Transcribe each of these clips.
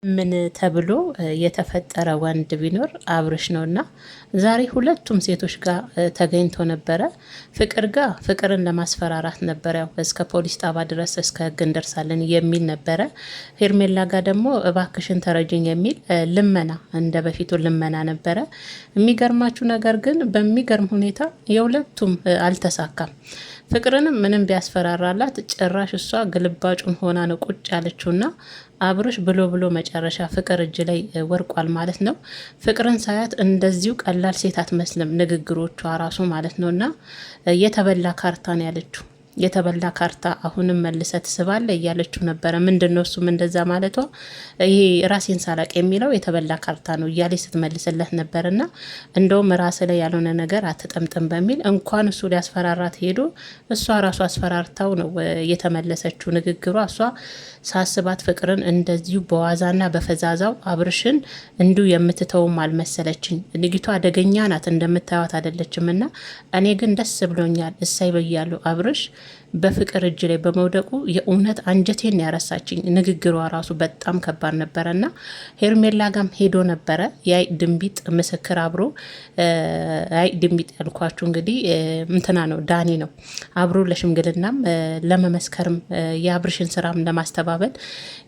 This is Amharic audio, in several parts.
ምን ተብሎ የተፈጠረ ወንድ ቢኖር አብርሽ ነውና ዛሬ ሁለቱም ሴቶች ጋር ተገኝቶ ነበረ። ፍቅር ጋር ፍቅርን ለማስፈራራት ነበረ፣ ያው እስከ ፖሊስ ጣባ ድረስ እስከ ሕግ እንደርሳለን የሚል ነበረ። ሄርሜላ ጋር ደግሞ እባክሽን ተረጅኝ የሚል ልመና፣ እንደ በፊቱ ልመና ነበረ። የሚገርማችሁ ነገር ግን በሚገርም ሁኔታ የሁለቱም አልተሳካም። ፍቅርንም ምንም ቢያስፈራራላት ጭራሽ እሷ ግልባጩን ሆና ነው ቁጭ ያለችውና አብርሽ ብሎ መጨረሻ ፍቅር እጅ ላይ ወርቋል ማለት ነው። ፍቅርን ሳያት እንደዚሁ ቀላል ሴት አትመስልም፣ ንግግሮቿ ራሱ ማለት ነውና የተበላ ካርታ ነው ያለችው። የተበላ ካርታ አሁንም መልሰ ትስባለ እያለችው ነበረ። ምንድነው እሱም እንደዛ ማለቷ ይሄ ራሴን ሳላቅ የሚለው የተበላ ካርታ ነው እያለች ስትመልስለት ነበርና እንደውም ራስ ላይ ያልሆነ ነገር አትጠምጥም በሚል እንኳን እሱ ሊያስፈራራት ሄዶ እሷ ራሱ አስፈራርታው ነው የተመለሰችው። ንግግሯ እሷ ሳስባት ፍቅርን እንደዚሁ በዋዛና በፈዛዛው አብርሽን እንዲሁ የምትተውም አልመሰለችኝ። ንግቷ አደገኛ ናት፣ እንደምታዩት አይደለችም። እና እኔ ግን ደስ ብሎኛል፣ እሳይ በያለሁ አብርሽ በፍቅር እጅ ላይ በመውደቁ የእውነት አንጀቴን ያረሳችኝ። ንግግሯ ራሱ በጣም ከባድ ነበረ እና ሄርሜላ ጋም ሄዶ ነበረ ያይ ድንቢጥ ምስክር አብሮ ያይ ድንቢጥ ያልኳችሁ እንግዲህ እንትና ነው ዳኒ ነው አብሮ ለሽምግልናም ለመመስከርም የአብርሽን ስራም ለማስተባበል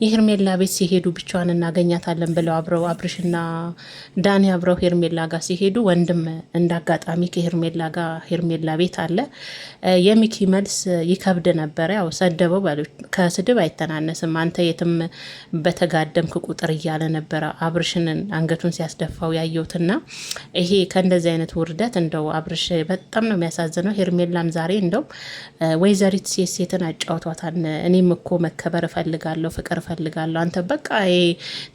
የሄርሜላ ቤት ሲሄዱ ብቻዋን እናገኛታለን ብለው አብረው አብርሽና ዳኒ አብረው ሄርሜላ ጋር ሲሄዱ ወንድም እንዳጋጣሚ ከሄርሜላ ጋር ሄርሜላ ቤት አለ። የሚኪ መልስ ይከብድ ነበረ። ያው ሰደበው ባሉት ከስድብ አይተናነስም። አንተ የትም በተጋደምክ ቁጥር እያለ ነበረ አብርሽንን አንገቱን ሲያስደፋው ያየውትና ይሄ ከእንደዚህ አይነት ውርደት እንደው አብርሽ በጣም ነው የሚያሳዝነው። ሄርሜላም ዛሬ እንደው ወይዘሪት ሴትን አጫውቷታል። እኔም እኮ መከበር እፈልጋለሁ፣ ፍቅር እፈልጋለሁ። አንተ በቃ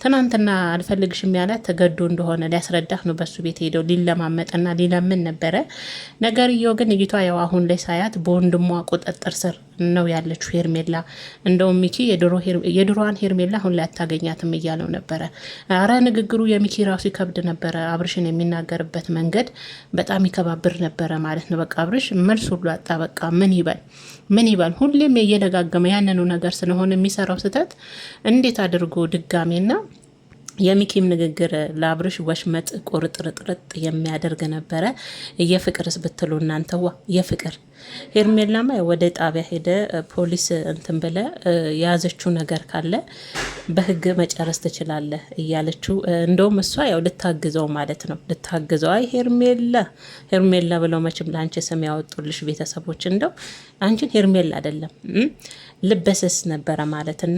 ትናንትና አልፈልግሽም ያላት ተገዶ እንደሆነ ሊያስረዳህ ነው በሱ ቤት ሄደው ሊለማመጥና ሊለምን ነበረ። ነገርየው ግን እይቷ ያው አሁን ላይ ሳያት በወንድሟ ቁጥጥር ስር ነው ያለችው ሄርሜላ። እንደውም ሚኪ የድሮዋን ሄርሜላ አሁን ላይ አታገኛትም እያለው ነበረ። አረ ንግግሩ የሚኪ ራሱ ይከብድ ነበረ። አብርሽን የሚናገርበት መንገድ በጣም ይከባብር ነበረ ማለት ነው። በቃ አብርሽ መልስ ሁሉ አጣ። በቃ ምን ይበል? ሁሌም እየደጋገመ ያንኑ ነገር ስለሆነ የሚሰራው ስህተት እንዴት አድርጎ ድጋሜና የሚኪም ንግግር ለአብርሽ ወሽመጥ ቁርጥርጥርጥ የሚያደርግ ነበረ። የፍቅርስ ብትሉ እናንተዋ የፍቅር ሄርሜላማ ወደ ጣቢያ ሄደ ፖሊስ እንትን ብለ የያዘችው ነገር ካለ በህግ መጨረስ ትችላለህ እያለችው፣ እንደውም እሷ ያው ልታግዘው ማለት ነው ልታግዘው። አይ ሄርሜላ ብለው መቼም ለአንቺ ስም ያወጡልሽ ቤተሰቦች እንደው አንቺን ሄርሜላ አይደለም ልበሰስ ነበረ ማለትና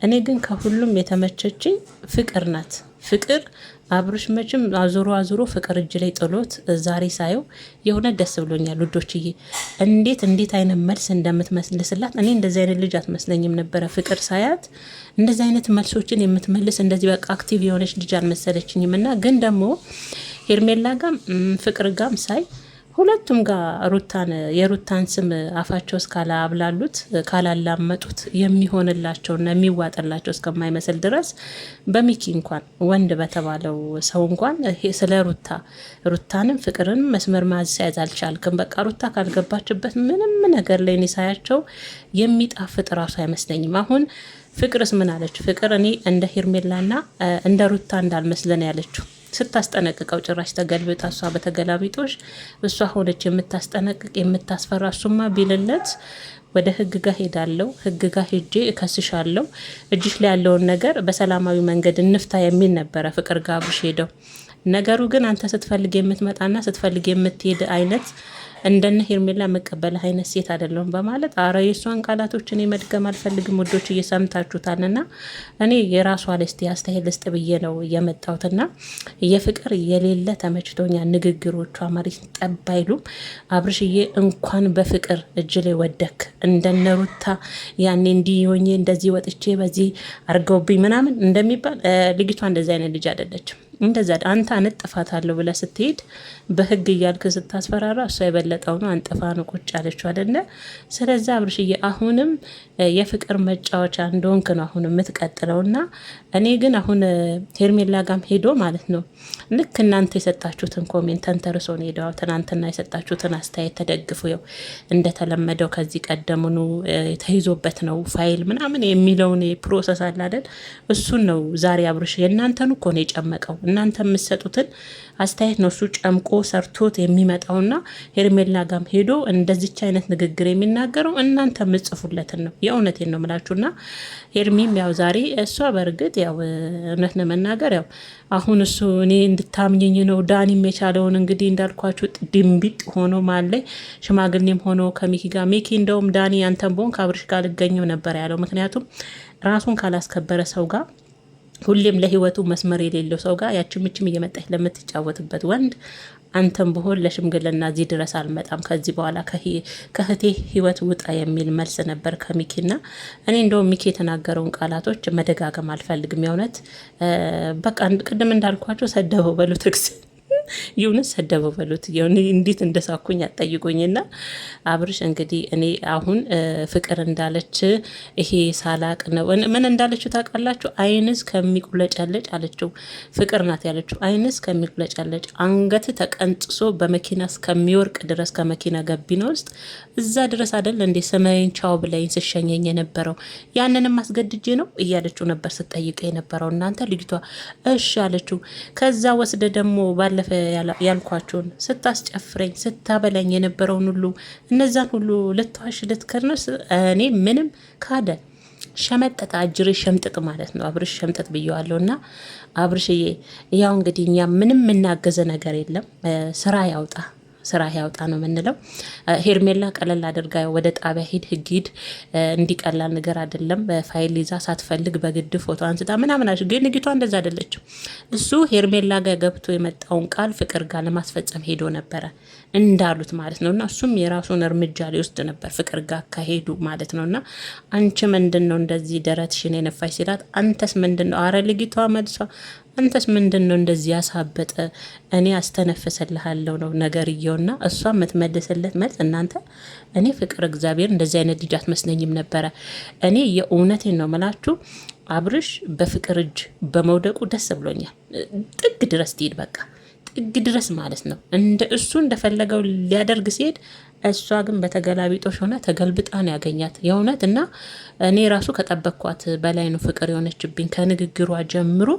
እኔ ግን ከሁሉም የተመቸችኝ ፍቅር ናት። ፍቅር አብርሽ መቼም አዙሮ ፍቅር እጅ ላይ ጥሎት ዛሬ ሳየው የሆነ ደስ ብሎኛል ውዶችዬ። እንዴት አይነት መልስ እንደምትመልስላት እኔ እንደዚህ አይነት ልጅ አትመስለኝም ነበረ። ፍቅር ሳያት እንደዚህ አይነት መልሶችን የምትመልስ እንደዚህ በቃ አክቲቭ የሆነች ልጅ አልመሰለችኝም። እና ግን ደግሞ ሄርሜላ ጋም ፍቅር ጋም ሳይ ሁለቱም ጋር የሩታን ስም አፋቸው እስካላብላሉት ካላላመጡት የሚሆንላቸውና የሚዋጥላቸው እስከማይመስል ድረስ በሚኪ እንኳን ወንድ በተባለው ሰው እንኳን ስለ ሩታንም ፍቅርንም መስመር ማስያዝ አልቻልክም። በቃ ሩታ ካልገባችበት ምንም ነገር ላይ ሳያቸው የሚጣፍጥ ራሱ አይመስለኝም። አሁን ፍቅርስ ምን አለች? ፍቅር እኔ እንደ ሄርሜላና እንደ ሩታ እንዳልመስለን ያለችው ስታስጠነቅቀው ጭራሽ ተገልብጣ እሷ በተገላቢጦሽ እሷ ሆነች የምታስጠነቅቅ የምታስፈራ። እሱማ ቢልለት ወደ ህግ ጋር ሄዳለው፣ ህግ ጋር ሄጄ እከስሻለው፣ እጅሽ ላይ ያለውን ነገር በሰላማዊ መንገድ እንፍታ የሚል ነበረ ፍቅር ጋር አብርሽ ሄደው። ነገሩ ግን አንተ ስትፈልግ የምትመጣና ስትፈልግ የምትሄድ አይነት እንደነ ሄርሜላ መቀበል አይነት ሴት አይደለም በማለት አረ የሷን ቃላቶች እኔ መድገም አልፈልግም። ውዶች እየሰምታችሁታልና እኔ የራሷ ለስቲ አስተያየት ልስጥ ብዬ ነው የመጣሁትና የፍቅር የሌለ ተመችቶኛ ንግግሮቿ መሬት ጠባይሉ። አብርሽዬ እንኳን በፍቅር እጅ ላይ ወደክ እንደነሩታ ያኔ እንዲሆኜ እንደዚህ ወጥቼ በዚህ አርገውብኝ ምናምን እንደሚባል ልጅቷ እንደዚህ አይነት ልጅ አይደለችም። እንደዛ አንተ አንጥፋታለሁ ብለህ ስትሄድ በህግ እያልክ ስታስፈራራ እሷ የበለጠው ነው አንጥፋ ነው ቁጭ ያለችው አይደለ? ስለዚህ አብርሽዬ አሁንም የፍቅር መጫወቻ እንደሆንክ ነው አሁን የምትቀጥለውና እኔ ግን አሁን ሄርሜላ ጋም ሄዶ ማለት ነው ልክ እናንተ የሰጣችሁትን ኮሜንት ተንተርሶ ነው ሄደው ትናንትና የሰጣችሁትን አስተያየት ተደግፉ ያው እንደተለመደው ከዚህ ቀደሙኑ ተይዞበት ነው ፋይል ምናምን የሚለውን ፕሮሰስ አለ አይደል? እሱን ነው ዛሬ አብርሽ የእናንተን እኮ ነው የጨመቀው። እናንተ የምትሰጡትን አስተያየት ነው እሱ ጨምቆ ሰርቶት የሚመጣውና ሄርሜላ ጋም ሄዶ እንደዚች አይነት ንግግር የሚናገረው እናንተ የምትጽፉለትን ነው። የእውነቴን ነው ምላችሁና ሄርሚም ያው ዛሬ እሷ በእርግጥ ያው እውነት ለመናገር ያው አሁን እሱ እኔ እንድታምኘኝ ነው ዳኒም የቻለውን እንግዲህ እንዳልኳችሁ ድንቢጥ ሆኖ ማለ ሽማግሌም ሆኖ ከሚኪ ጋር ሚኪ እንደውም ዳኒ አንተን ቦን ከአብርሽ ጋር ልገኘው ነበር ያለው። ምክንያቱም ራሱን ካላስከበረ ሰው ጋር ሁሌም ለህይወቱ መስመር የሌለው ሰው ጋር ያችምችም እየመጣች ለምትጫወትበት ወንድ አንተም ብሆን ለሽምግልና እዚህ ድረስ አልመጣም፣ ከዚህ በኋላ ከህቴ ህይወት ውጣ የሚል መልስ ነበር ከሚኪና። እኔ እንደውም ሚኪ የተናገረውን ቃላቶች መደጋገም አልፈልግም። የእውነት በቃ ቅድም እንዳልኳቸው ሰደበው በሉት ይሁንስ ሰደበው በሉት እንዴት እንደሳኩኝ አጠይቁኝና አብርሽ እንግዲህ እኔ አሁን ፍቅር እንዳለች ይሄ ሳላቅ ነው ምን እንዳለችው ታውቃላችሁ? አይንስ ከሚቁለጨለጭ አለችው። ፍቅር ናት ያለችው። አይንስ ከሚቁለጨለጭ አንገት ተቀንጥሶ በመኪና እስከሚወርቅ ድረስ ከመኪና ገቢና ውስጥ እዛ ድረስ አይደል እንዴ ሰማይን ቻው ብለኝ ስሸኘኝ የነበረው ያንንም አስገድጄ ነው እያለችው ነበር ስጠይቀ የነበረው። እናንተ ልጅቷ እሺ አለችው። ከዛ ወስደ ደግሞ ባለፈ ያልኳቸውን ስታስጨፍረኝ ስታበላኝ የነበረውን ሁሉ እነዛን ሁሉ ልትዋሽ ልትከርነስ እኔ ምንም ካደ ሸመጠጥ አጅሬ ሸምጥጥ ማለት ነው። አብርሽ ሸምጥጥ ብየዋለሁ። እና አብርሽዬ ያው እንግዲህ እኛ ምንም የምናገዘ ነገር የለም። ስራ ያውጣ ነው የምንለው። ሄርሜላ ቀለል አድርጋ ወደ ጣቢያ ሂድ ህግ ሂድ እንዲቀላል ነገር አይደለም። በፋይል ይዛ ሳትፈልግ በግድ ፎቶ አንስታ ምናምን ግን ንግቷ እንደዛ አይደለችም። እሱ ሄርሜላ ጋር ገብቶ የመጣውን ቃል ፍቅር ጋር ለማስፈጸም ሄዶ ነበረ እንዳሉት ማለት ነውና እሱም የራሱን እርምጃ ሊወስድ ነበር ፍቅር ጋር ካሄዱ ማለት ነውና አንቺ ምንድነው እንደዚህ ደረትሽን የነፋሽ ሲላት አንተስ ምንድነው አረ ልጅቷ መልሷ አንተስ ምንድነው እንደዚህ ያሳበጠ እኔ አስተነፍሰልሃለሁ ነው ነገርየውና እሷ የምትመልስለት መልስ እናንተ እኔ ፍቅር እግዚአብሔር እንደዚህ አይነት ልጅ አትመስለኝም ነበረ። እኔ የእውነቴን ነው መላችሁ አብርሽ በፍቅር እጅ በመውደቁ ደስ ብሎኛል። ጥግ ድረስ ትሄድ በቃ ጥግ ድረስ ማለት ነው። እንደ እሱ እንደፈለገው ሊያደርግ ሲሄድ እሷ ግን በተገላቢጦሽ ሆነ ተገልብጣ ነው ያገኛት የእውነት። እና እኔ ራሱ ከጠበቅኳት በላይ ነው ፍቅር የሆነችብኝ ከንግግሯ ጀምሮ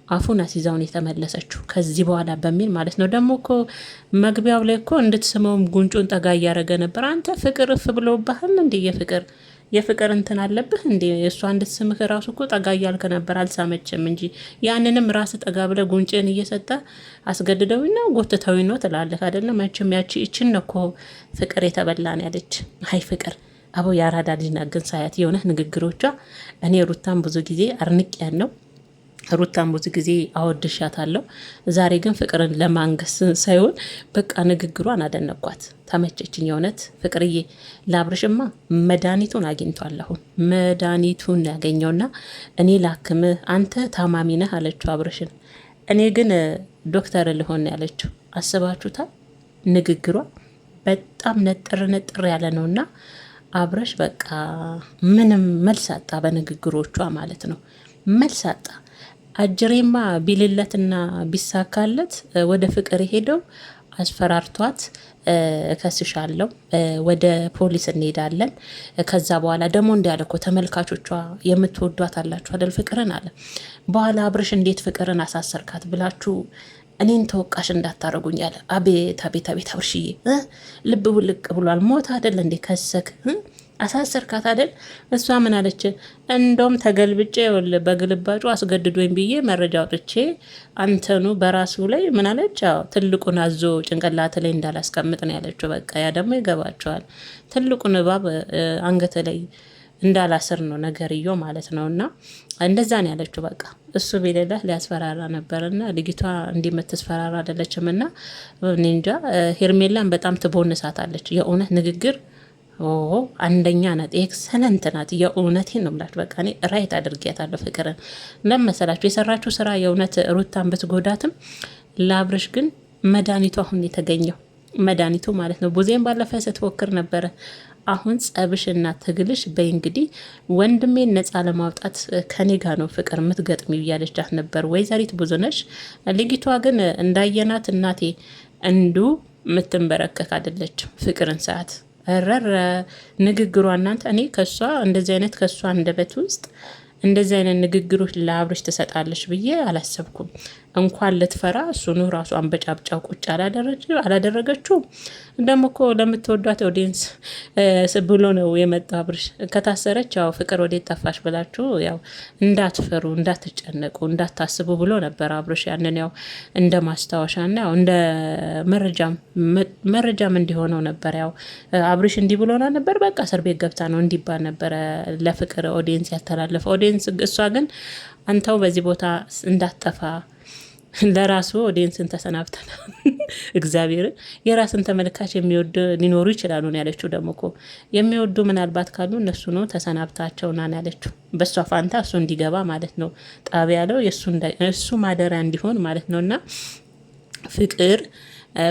አፉን አሲዛውን የተመለሰችው ከዚህ በኋላ በሚል ማለት ነው። ደግሞ እኮ መግቢያው ላይ እኮ እንድትስመውም ጉንጩን ጠጋ እያደረገ ነበር። አንተ ፍቅር እፍ ብሎብሃል እንዴ? የፍቅር እንትን አለብህ እንዴ? እሷ እንድትስምህ ራሱ እኮ ጠጋ እያልክ ነበር፣ አልሳመችም እንጂ ያንንም ራስ ጠጋ ብለ ጉንጭን እየሰጠ አስገድደዊ ነው ጎትተዊ ነው ትላለህ አይደለም? መቼም ያቺ እችን እኮ ፍቅር የተበላን ያለች አይ ፍቅር አቦ የአራዳ ልጅ ናት። ግን ሳያት የሆነ ንግግሮቿ እኔ ሩታን ብዙ ጊዜ አርንቅ ያለው ሩታን ብዙ ጊዜ አወድሻታለሁ። ዛሬ ግን ፍቅርን ለማንገስ ሳይሆን በቃ ንግግሯን አደነኳት፣ ተመቸችኝ። የእውነት ፍቅርዬ ለአብርሽማ መድኃኒቱን አግኝቷል። አሁን መድኃኒቱን ያገኘውና እኔ ላክምህ አንተ ታማሚ ነህ አለችው አብርሽን። እኔ ግን ዶክተር ልሆን ያለችው አስባችሁታል? ንግግሯ በጣም ነጥር ያለ ነውና አብርሽ በቃ ምንም መልስ አጣ በንግግሮቿ ማለት ነው። መልስ አጣ። አጅሬማ ቢልለትና ቢሳካለት ወደ ፍቅር ሄደው አስፈራርቷት ከስሻለው ወደ ፖሊስ እንሄዳለን። ከዛ በኋላ ደግሞ እንዲያለ እኮ ተመልካቾቿ የምትወዷት አላችሁ አይደል ፍቅርን አለ። በኋላ አብርሽ እንዴት ፍቅርን አሳሰርካት ብላችሁ እኔን ተወቃሽ እንዳታረጉኝ አለ። አቤት አቤት አቤት አብርሽዬ ልብ ውልቅ ብሏል። ሞት አይደል እንዴ ከሰክ አሳሰርካት አይደል? እሷ ምን አለች? እንደውም ተገልብጬ በግልባጩ አስገድዶኝ ብዬ መረጃ አውጥቼ አንተኑ በራሱ ላይ ምን አለች? ትልቁን አዞ ጭንቅላት ላይ እንዳላስቀምጥ ነው ያለችው። በቃ ያ ደግሞ ይገባቸዋል። ትልቁን እባብ አንገት ላይ እንዳላስር ነው ነገርዮ ማለት ነውና እንደዛ ነው ያለችው። በቃ እሱ ቢለላህ ሊያስፈራራ ነበርና ልጅቷ እንዲመትስፈራራ አይደለችምና እንጃ ሄርሜላን በጣም ትቦንሳታለች። የእውነት ንግግር አንደኛ ናት፣ ኤክሰለንት ናት። የእውነቴን ነው የምላችሁ። በቃ እኔ ራይት አድርጊያታለሁ ፍቅርን። ለመሰላችሁ የሰራችሁ ስራ የእውነት ሩታን ብትጎዳትም ለአብርሽ ግን መድኃኒቱ አሁን የተገኘው መድኃኒቱ ማለት ነው። ቡዜን ባለፈ ስትፎክር ነበረ። አሁን ጸብሽና ትግልሽ በይ እንግዲህ ወንድሜን ነጻ ለማውጣት ከኔ ጋር ነው ፍቅር የምትገጥሚ እያለቻት ነበር ወይዘሪት ብዙነሽ። ልጅቷ ግን እንዳየናት እናቴ እንዱ የምትንበረከክ አይደለችም። ፍቅርን ሰዓት ረረ ንግግሯ እናንተ እኔ ከሷ እንደዚህ አይነት ከሷ አንደበት ውስጥ እንደዚህ አይነት ንግግሮች ለአብርሽ ትሰጣለች ብዬ አላሰብኩም። እንኳን ልትፈራ እሱኑ ራሱ አንበጫብጫው ቁጭ አላደረገችው። ደግሞ እኮ ለምትወዷት ኦዲየንስ ብሎ ነው የመጣው አብርሽ። ከታሰረች ያው ፍቅር ወዴት ጠፋሽ ብላችሁ ያው እንዳትፈሩ፣ እንዳትጨነቁ፣ እንዳታስቡ ብሎ ነበር አብርሽ። ያንን ያው እንደ ማስታወሻና ያው እንደ መረጃም እንዲሆነው ነበር። ያው አብርሽ እንዲህ ብሎና ነበር፣ በቃ እስር ቤት ገብታ ነው እንዲባል ነበረ ለፍቅር ኦዲየንስ ያስተላለፈ ኦዲየንስ። እሷ ግን አንተው በዚህ ቦታ እንዳትጠፋ ለራሱ ኦዲየንስን ተሰናብተና እግዚአብሔርን የራስን ተመልካች የሚወድ ሊኖሩ ይችላሉ ነው ያለችው። ደግሞ እኮ የሚወዱ ምናልባት ካሉ እነሱ ነው ተሰናብታቸው ና ያለችው። በእሷ ፋንታ እሱ እንዲገባ ማለት ነው ጣቢያ ያለው እሱ ማደሪያ እንዲሆን ማለት ነው። እና ፍቅር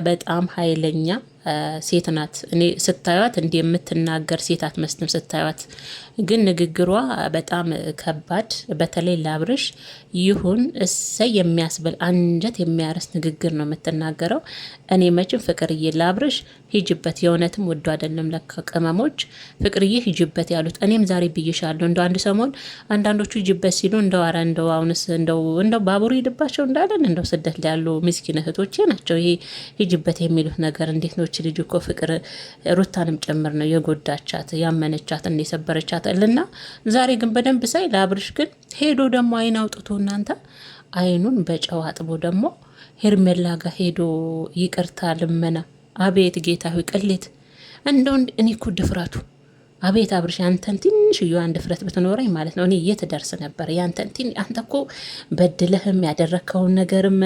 በጣም ኃይለኛ ሴት ናት። እኔ ስታዩት እንዲህ የምትናገር ሴት አትመስልም ስታዩት፣ ግን ንግግሯ በጣም ከባድ፣ በተለይ ለአብርሽ ይሁን እሰይ የሚያስብል አንጀት የሚያረስ ንግግር ነው የምትናገረው። እኔ መቼም ፍቅርዬ ለአብርሽ ሂጅበት፣ የእውነትም ወዶ አይደለም ለካ ቅመሞች ፍቅርዬ ሂጅበት ያሉት። እኔም ዛሬ ብይሻለሁ። እንደ አንድ ሰሞን አንዳንዶቹ ሂጅበት ሲሉ እንደው ኧረ እንደው አሁንስ እንደው ባቡሩ ሂድባቸው እንዳለን እንደው ስደት ላይ ያሉ ምስኪን እህቶቼ ናቸው ይሄ ሂጅበት የሚሉት ነገር። እንዴት ነው ልጅ እኮ ፍቅር ሩታንም ጭምር ነው የጎዳቻት ያመነቻት እንደ የሰበረቻት እልና። ዛሬ ግን በደንብ ሳይ ለአብርሽ ግን ሄዶ ደግሞ አይን አውጥቶ እናንተ አይኑን በጨው አጥቦ ደግሞ ሄርሜላ ጋር ሄዶ ይቅርታ ልመና። አቤት ጌታ ሆይ ቅሌት! እንደው እኔ እኮ ድፍረቱ አቤት አብርሽ፣ አንተን ትንሽዬዋን ድፍረት ብትኖረኝ ማለት ነው እኔ የት ደርስ ነበር? ያንተን አንተ እኮ በድለህም ያደረግከውን ነገርም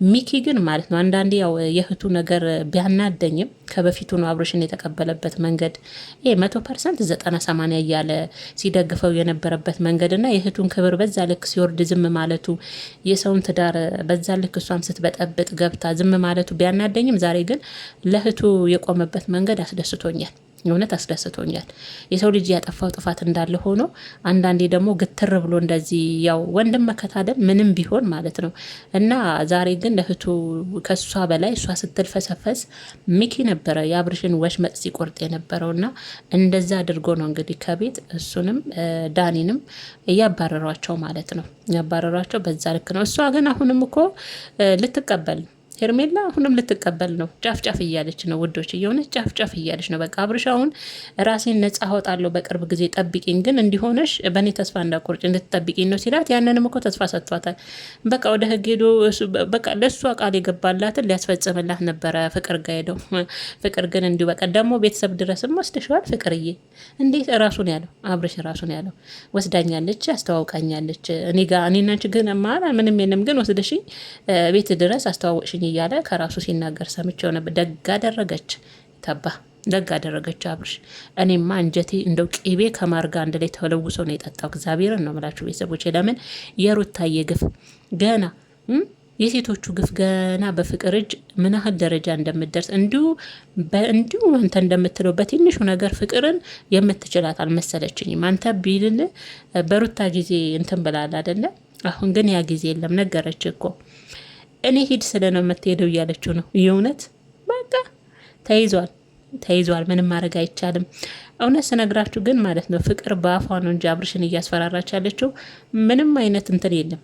ሚኪ ግን ማለት ነው አንዳንዴ ያው የእህቱ ነገር ቢያናደኝም ከበፊቱ ነው አብርሽን የተቀበለበት መንገድ ይሄ 100% 90-80 እያለ ሲደግፈው የነበረበት መንገድ እና የእህቱን ክብር በዛ ልክ ሲወርድ ዝም ማለቱ፣ የሰውን ትዳር በዛ ልክ እሷም ስትበጠብጥ ገብታ ዝም ማለቱ ቢያናደኝም ዛሬ ግን ለእህቱ የቆመበት መንገድ አስደስቶኛል። እውነት አስደስቶኛል። የሰው ልጅ ያጠፋው ጥፋት እንዳለ ሆኖ አንዳንዴ ደግሞ ግትር ብሎ እንደዚህ ያው ወንድም መከታደል ምንም ቢሆን ማለት ነው። እና ዛሬ ግን ለእህቱ ከሷ በላይ እሷ ስትልፈሰፈስ ሚኪ ነበረ የአብርሽን ወሽመጥ ሲቆርጥ የነበረው እና እንደዛ አድርጎ ነው እንግዲህ ከቤት እሱንም ዳኒንም እያባረሯቸው ማለት ነው። ያባረሯቸው በዛ ልክ ነው። እሷ ግን አሁንም እኮ ልትቀበል ሄርሜላ አሁንም ልትቀበል ነው። ጫፍ ጫፍ እያለች ነው ውዶች፣ እየሆነች ጫፍ ጫፍ እያለች ነው። በቃ አብርሽ አሁን ራሴን ነጻ አወጣለሁ በቅርብ ጊዜ ጠብቂኝ፣ ግን እንዲሆነሽ በእኔ ተስፋ እንዳቆርጭ እንድትጠብቂኝ ነው ሲላት፣ ያንንም እኮ ተስፋ ሰጥቷታል። በቃ ወደ ህግ ሄዶ በቃ ለእሷ ቃል የገባላትን ሊያስፈጽምላት ነበረ ፍቅር ጋ ሄደው። ፍቅር ግን እንዲሁ በቃ ደግሞ ቤተሰብ ድረስም ወስደሸዋል። ፍቅርዬ እንዴት ራሱን ያለው አብርሽ ራሱን ያለው ወስዳኛለች፣ አስተዋውቃኛለች። እኔና አንቺ ግን ምንም የለም ግን ወስደሽኝ ቤት ድረስ አስተዋወቅሽኝ እያለ ከራሱ ሲናገር ሰምቼው ነበር። ደግ አደረገች ተባ ደግ አደረገች አብርሽ። እኔማ አንጀቴ እንደው ቂቤ ከማርጋ አንድ ላይ ተለውሶ ነው የጠጣው። እግዚአብሔርን ነው የምላችሁ ቤተሰቦች። ለምን የሩታዬ ግፍ ገና የሴቶቹ ግፍ ገና በፍቅር እጅ ምን ያህል ደረጃ እንደምትደርስ እንዲሁ አንተ እንደምትለው በትንሹ ነገር ፍቅርን የምትችላት አልመሰለችኝም። አንተ ቢልል በሩታ ጊዜ እንትን ብላል አይደለ? አሁን ግን ያ ጊዜ የለም። ነገረች እኮ እኔ ሂድ ስለ ነው የምትሄደው እያለችው ነው። የእውነት በቃ ተይዟል። ምንም ማድረግ አይቻልም። እውነት ስነግራችሁ ግን ማለት ነው ፍቅር በአፏ ነው እንጂ አብርሽን እያስፈራራች ያለችው ምንም አይነት እንትን የለም።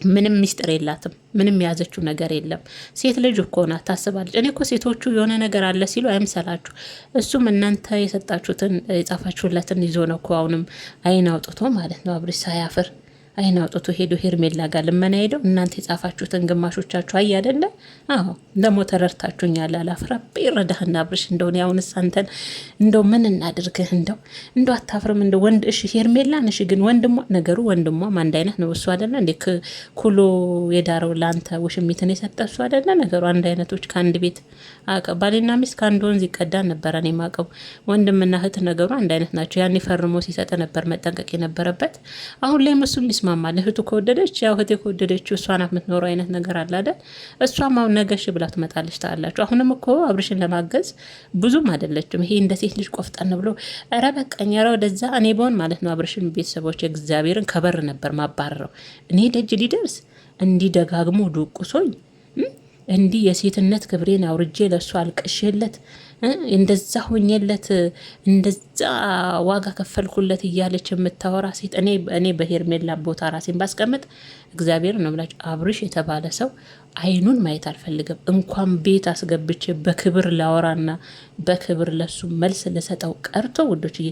ምንም ሚስጥር የላትም። ምንም የያዘችው ነገር የለም። ሴት ልጅ እኮ ናት፣ ታስባለች። እኔ እኮ ሴቶቹ የሆነ ነገር አለ ሲሉ አይምሰላችሁ። እሱም እናንተ የሰጣችሁትን የጻፋችሁለትን ይዞ ነው እኮ አሁንም አይን አውጥቶ ማለት ነው አብርሽ ሳያፍር አይን አውጥቶ ሄዶ ሄርሜላ ጋር ልመና ሄደው እናንተ የጻፋችሁትን ግማሾቻችሁ አይ አይደለ? አዎ ደግሞ ተረድታችሁኛል። አላፍራም ይረዳህና አብርሽ እንደሆነ ያውንስ አንተን እንደው ምን እናድርግህ? እንደው አታፍርም? እንደው ወንድ እሺ ሄርሜላን እሺ፣ ግን ወንድሟ ነገሩ ወንድሟም አንድ አይነት ነው። እሱ አይደለ እንዴ ኩሎ የዳረው ለአንተ ውሽሚትን የሰጠ እሱ አይደለ? ነገሩ አንድ አይነቶች ከአንድ ቤት ባልና ሚስት ከአንድ ወንዝ ይቀዳል ነበረ። እኔ የማውቀው ወንድምና እህት ነገሩ አንድ አይነት ናቸው። ያኔ ፈርሞ ሲሰጥ ነበር መጠንቀቅ የነበረበት። አሁን ላይ እሱም ይስማማል። እህቱ ከወደደች ያው እህቴ ከወደደችው እሷ ናት የምትኖረው አይነት ነገር አለ አይደል? እሷም አሁን ነገሽ ብላ ትመጣለች ታላችሁ። አሁንም እኮ አብርሽን ለማገዝ ብዙም አይደለችም። ይሄ እንደ ሴት ልጅ ቆፍጠን ብሎ ኧረ በቃኝ ኧረ ወደዛ እኔ በሆን ማለት ነው አብርሽን ቤተሰቦች እግዚአብሔርን ከበር ነበር ማባረረው። እኔ ደጅ ሊደርስ እንዲህ ደጋግሞ ዱቁሶኝ እንዲህ የሴትነት ክብሬን አውርጄ ለእሱ አልቀሽለት እንደዛ ሆኜለት እንደዛ ዋጋ ከፈልኩለት እያለች የምታወራ ሴት እኔ በሄርሜላ ቦታ ራሴን ባስቀምጥ እግዚአብሔር ነው ብላችሁ አብርሽ የተባለ ሰው አይኑን ማየት አልፈልግም። እንኳን ቤት አስገብቼ በክብር ላወራና በክብር ለሱ መልስ ልሰጠው ቀርቶ ውዶችዬ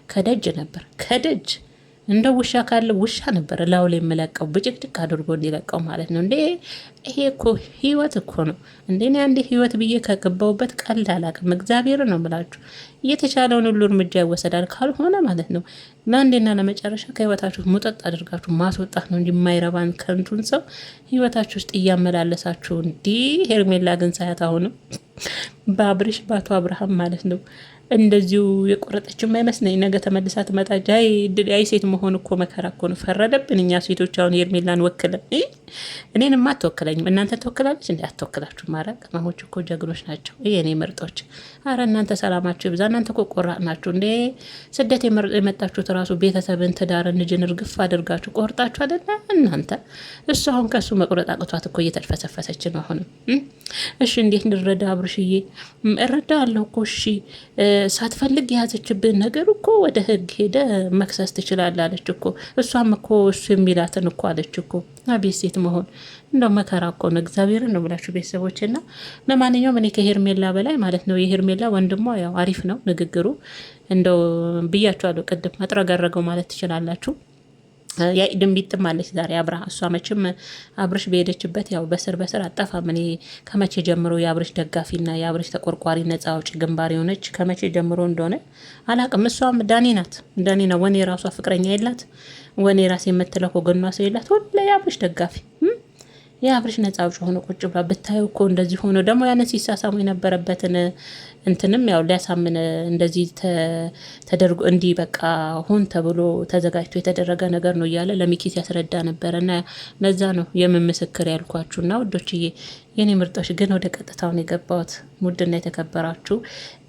ከደጅ ነበር ከደጅ እንደ ውሻ ካለ ውሻ ነበር ላው ላይ የምለቀው ብጭቅጭቅ አድርጎ እንዲለቀው ማለት ነው። እንዴ ይሄ እኮ ህይወት እኮ ነው እንዴ! እኔ አንዴ ህይወት ብዬ ከገባውበት ቀልድ አላቅም። እግዚአብሔር ነው ብላችሁ እየተቻለውን ሁሉ እርምጃ ይወሰዳል። ካልሆነ ማለት ነው ለአንዴና ለመጨረሻ ከህይወታችሁ ሙጠጥ አድርጋችሁ ማስወጣት ነው እንጂ የማይረባን ከንቱን ሰው ህይወታችሁ ውስጥ እያመላለሳችሁ እንዲህ ሄርሜላ ግን ሳያት አሁንም በአብርሽ ባቶ አብርሃም ማለት ነው እንደዚሁ የቆረጠችው አይመስለኝ። ነገ ተመልሳ ትመጣች። አይ ሴት መሆን እኮ መከራ እኮ ነው። ፈረደብን እኛ ሴቶች። አሁን ሄርሜላን ወክለን እኔንማ አትወክለኝም። እናንተ ትወክላለች እንዴ? አትወክላችሁ። ማረቅ ቅመሞች እኮ ጀግኖች ናቸው የኔ ምርጦች። አረ እናንተ ሰላማችሁ ይብዛ። እናንተ እኮ ቆራጥ ናችሁ እንዴ! ስደት የመጣችሁት ራሱ ቤተሰብን፣ ትዳርን፣ ልጅን እርግፍ አድርጋችሁ ቆርጣችሁ አይደለ እናንተ። እሱ አሁን ከሱ መቁረጥ አቅቷት እኮ እየተልፈሰፈሰች ነው አሁንም። እሺ እንዴት እንረዳ አብርሽዬ? እረዳ አለሁ እኮ እሺ ሳትፈልግ የያዘችብን ነገር እኮ ወደ ህግ ሄደ መክሰስ ትችላለህ አለች እኮ። እሷም እኮ እሱ የሚላትን እኮ አለች እኮ። አቤት ሴት መሆን እንደው መከራ እኮ ነው። እግዚአብሔርን ነው ብላችሁ ቤተሰቦች። ና ለማንኛውም እኔ ከሄርሜላ በላይ ማለት ነው የሄርሜላ ወንድሟ ያው አሪፍ ነው ንግግሩ። እንደው ብያችኋለሁ ቅድም አጥረገረገው ማለት ትችላላችሁ። ድንቢጥም አለች ዛሬ አብራ። እሷ መቼም አብርሽ በሄደችበት ያው በስር አጠፋም። እኔ ከመቼ ጀምሮ የአብርሽ ደጋፊና የአብርሽ ተቆርቋሪ ነጻ አውጪ ግንባር የሆነች ከመቼ ጀምሮ እንደሆነ አላቅም። እሷም ዳኒ ናት ወኔ የራሷ ፍቅረኛ የላት ወኔ ራስ የምትለው ወገኗ ሰው የላት። ሁሌ የአብርሽ ደጋፊ የአብርሽ ነጻ አውጪ ሆኖ ቁጭ ብላ ብታዩ እኮ እንደዚህ ሆኖ ደግሞ ያንን ሲሳሳሙ የነበረበትን እንትንም ያው ሊያሳምን እንደዚህ ተደርጎ እንዲህ በቃ ሆን ተብሎ ተዘጋጅቶ የተደረገ ነገር ነው እያለ ለሚኪስ ያስረዳ ነበረ። እና ለዛ ነው የምምስክር ያልኳችሁና ውዶችዬ የኔ ምርጦች። ግን ወደ ቀጥታውን የገባሁት ውድና የተከበራችሁ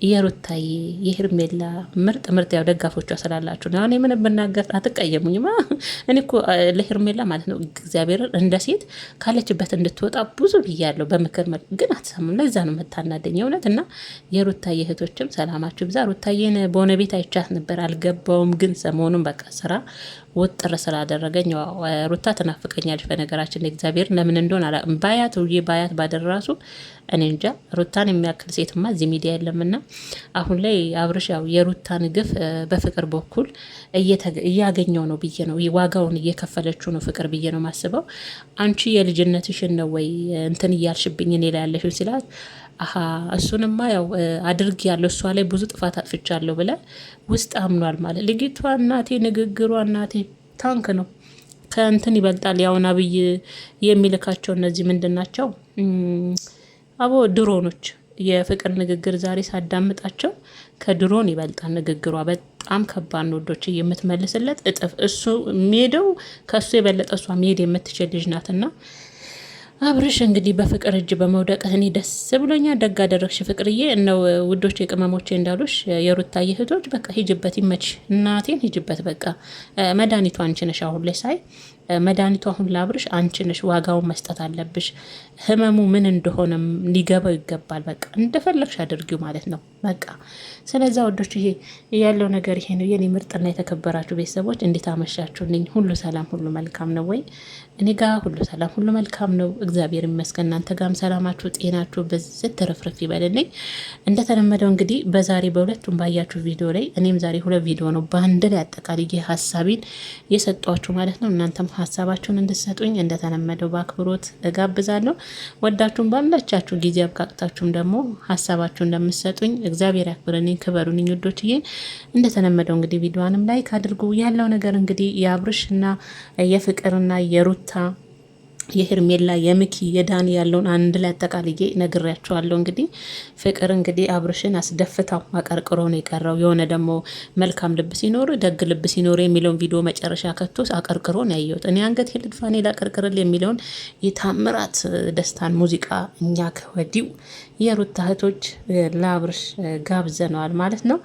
የሩታዬ የሄርሜላ ምርጥ ያው ደጋፎቿ ስላላችሁ ነው። እኔ ምን ብናገር አትቀየሙኝማ። እኔ እኮ ለሄርሜላ ማለት ነው እግዚአብሔርን እንደ ሴት ካለችበት እንድትወጣ ብዙ ብያለሁ በምክር ግን አትሰሙም። ለዛ ነው መታናደኝ እውነት። እና የሩታዬ እህቶችም ሰላማችሁ ብዛ። ሩታዬን በሆነ ቤት አይቻት ነበር አልገባውም። ግን ሰሞኑን በቃ ስራ ወጥር ስላደረገኝ ሩታ ትናፍቀኛለች። በነገራችን ላይ እግዚአብሔር ለምን እንደሆነ አላውቅም። ባያት ባደረራሱ እኔ እንጃ። ሩታን የሚያክል ሴትማ እዚህ ሚዲያ የለምና አሁን ላይ አብርሽ ያው የሩታን ግፍ በፍቅር በኩል እያገኘው ነው ብዬ ነው ዋጋውን እየከፈለችው ነው ፍቅር ብዬ ነው ማስበው። አንቺ የልጅነትሽን ነው ወይ እንትን እያልሽብኝ እኔ ላይ ያለሽን ሲላት እሱንማ ያው አድርግ ያለው እሷ ላይ ብዙ ጥፋት አጥፍቻለሁ ብለ ውስጥ አምኗል ማለት ልጅቷ። እናቴ ንግግሯ እናቴ ታንክ ነው ከእንትን ይበልጣል። ያው አብይ የሚልካቸው እነዚህ ምንድን ናቸው አቦ ድሮኖች። የፍቅር ንግግር ዛሬ ሳዳምጣቸው ከድሮን ይበልጣል ንግግሯ። በጣም ከባድ ነው ወዶች። የምትመልስለት እጥፍ እሱ ሄደው ከሱ የበለጠ እሷ መሄድ የምትችል ልጅ ናትና አብርሽ እንግዲህ በፍቅር እጅ በመውደቅ እኔ ደስ ብሎኛ። ደግ አደረግሽ ፍቅርዬ። እነው ውዶች የቅመሞቼ እንዳሉሽ የሩታዬ እህቶች በቃ ሂጅበት፣ ይመች እናቴን ሂጅበት። በቃ መድኃኒቱ አንቺ ነሽ። አሁን ላይ ሳይ መድኃኒቱ አሁን ለአብርሽ አንቺ ነሽ። ዋጋውን መስጠት አለብሽ። ህመሙ ምን እንደሆነም ሊገባው ይገባል። በቃ እንደፈለግሽ አድርጊው ማለት ነው በቃ። ስለዛ ወዶች ይሄ ያለው ነገር ይሄ ነው። የኔ ምርጥና የተከበራችሁ ቤተሰቦች እንዴት አመሻችሁልኝ? ሁሉ ሰላም ሁሉ መልካም ነው ወይ? እኔ ጋር ሁሉ ሰላም ሁሉ መልካም ነው እግዚአብሔር ይመስገን። እናንተ ጋርም ሰላማችሁ ጤናችሁ በዚህ ተረፍረፍ ይበልልኝ። እንደተለመደው እንግዲህ በዛሬ በሁለቱም ባያችሁ ቪዲዮ ላይ እኔም ዛሬ ሁለት ቪዲዮ ነው በአንድ ላይ አጠቃላይ ሀሳቤን የሰጧችሁ ማለት ነው። እናንተም ሀሳባችሁን እንድትሰጡኝ እንደተለመደው በአክብሮት እጋብዛለሁ። ወዳችሁን ባላቻችሁ ጊዜ አብቃቅታችሁም ደግሞ ሀሳባችሁን እንደምትሰጡኝ እግዚአብሔር ያክብረልኝ፣ ክበሩልኝ ውዶችዬ። እንደተለመደው እንግዲህ ቪዲዮንም ላይክ አድርጉ። ያለው ነገር እንግዲህ የአብርሽና የፍቅርና የሩታ የሄርሜላ የምኪ የዳኒ ያለውን አንድ ላይ አጠቃልዬ ነግሬያቸዋለሁ። እንግዲህ ፍቅር እንግዲህ አብርሽን አስደፍታው አቀርቅሮ ነው የቀረው። የሆነ ደግሞ መልካም ልብ ሲኖር ደግ ልብ ሲኖር የሚለውን ቪዲዮ መጨረሻ ከቶስ አቀርቅሮ ነው ያየሁት። እኔ አንገት የልድፋኔ ላቀርቅርል የሚለውን የታምራት ደስታን ሙዚቃ እኛ ከወዲው የሩታ እህቶች ለአብርሽ ጋብዘነዋል ማለት ነው።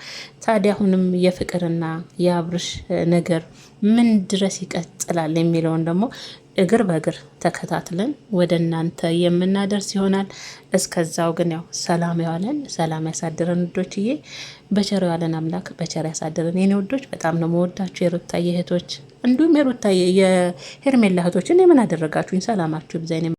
ታዲያ አሁንም የፍቅርና የአብርሽ ነገር ምን ድረስ ይቀጥላል የሚለውን ደግሞ እግር በእግር ተከታትለን ወደ እናንተ የምናደርስ ይሆናል። እስከዛው ግን ያው ሰላም ያዋለን ሰላም ያሳድረን ውዶችዬ። በቸር ያዋለን አምላክ በቸር ያሳድረን የኔ ውዶች። በጣም ነው መወዳችሁ የሩታዬ እህቶች፣ እንዲሁም የሩታዬ የሄርሜላ እህቶች። እኔ ምን አደረጋችሁኝ? ሰላማችሁ ይብዛ።